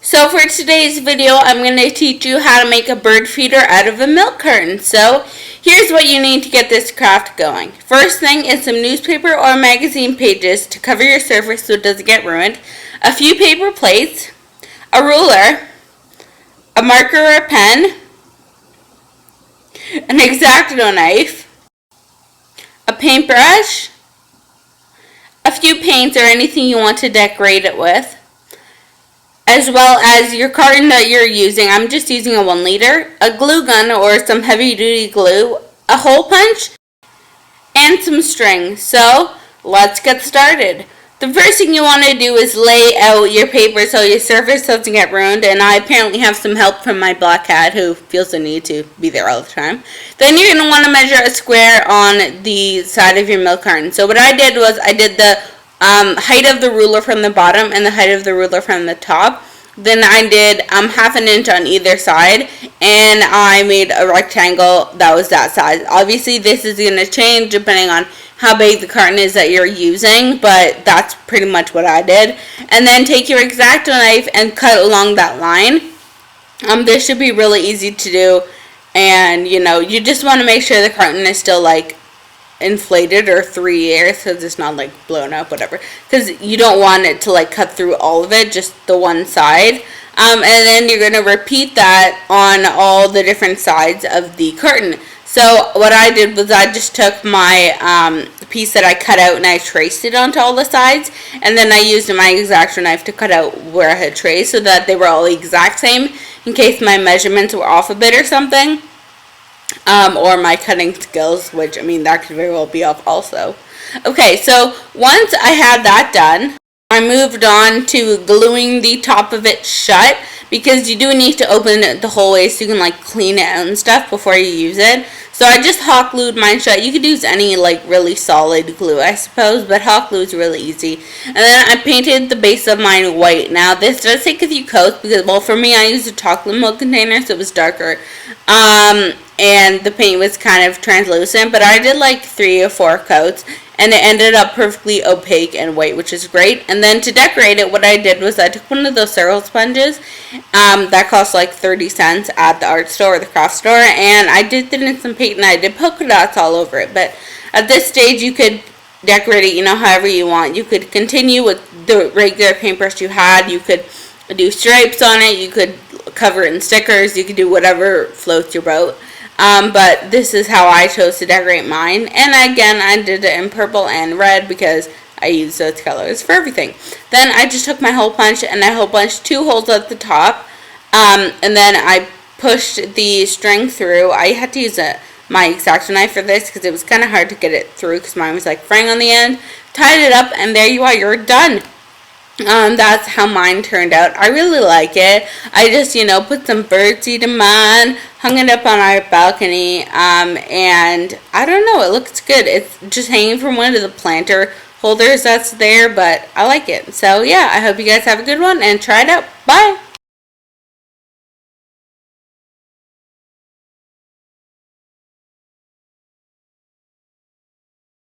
So for today's video, I'm going to teach you how to make a bird feeder out of a milk carton. So here's what you need to get this craft going. First thing is some newspaper or magazine pages to cover your surface so it doesn't get ruined, a few paper plates, a ruler, a marker or a pen, an Xacto knife, a paintbrush, a few paints or anything you want to decorate it with, as well as your carton that you're using. I'm just using a 1 liter, a glue gun or some heavy duty glue, a hole punch, and some string. So let's get started. The first thing you want to do is lay out your paper so your surface doesn't get ruined, and I apparently have some help from my black cat who feels the need to be there all the time. Then you're going to want to measure a square on the side of your milk carton. So what I did was I did the height of the ruler from the bottom and the height of the ruler from the top. Then I did half an inch on either side, and I made a rectangle that was that size. Obviously this is going to change depending on how big the carton is that you're using, but that's pretty much what I did. And then take your Xacto knife and cut along that line. This should be really easy to do, and you just want to make sure the carton is still like inflated or 3 airs, so it's not like blown up, whatever, because you don't want it to like cut through all of it, just the one side. And then you're going to repeat that on all the different sides of the carton. So what I did was I just took my piece that I cut out and I traced it onto all the sides, and then I used my Xacto knife to cut out where I had traced so that they were all the exact same in case my measurements were off a bit or something. Or my cutting skills, which, I mean, that could very well be off also. Okay, so once I had that done, I moved on to gluing the top of it shut, because you do need to open it the whole way so you can like clean it out and stuff before you use it. So I just hot glued mine shut. You could use any like really solid glue, I suppose, but hot glue is really easy. And then I painted the base of mine white. Now this does take a few coats because, well, for me I used a chocolate milk container, so it was darker. And the paint was kind of translucent, but I did like 3 or 4 coats, and it ended up perfectly opaque and white, which is great. And then to decorate it, what I did was I took one of those circle sponges that cost like 30 cents at the art store or the craft store, and I did it in some paint and I did polka dots all over it. But at this stage you could decorate it however you want. You could continue with the regular paintbrush you had, you could do stripes on it, you could cover it in stickers, you could do whatever floats your boat. But this is how I chose to decorate mine. And again, I did it in purple and red because I used those colors for everything. Then I just took my hole punch and I hole punched 2 holes at the top. And then I pushed the string through. I had to use my Xacto knife for this because it was kind of hard to get it through because mine was like fraying on the end. Tied it up, and there you are, you're done. That's how mine turned out. I really like it. I just, put some birdseed in mine, hung it up on our balcony, and I don't know, it looks good. It's just hanging from one of the planter holders that's there, but I like it. So yeah, I hope you guys have a good one and try it out. Bye!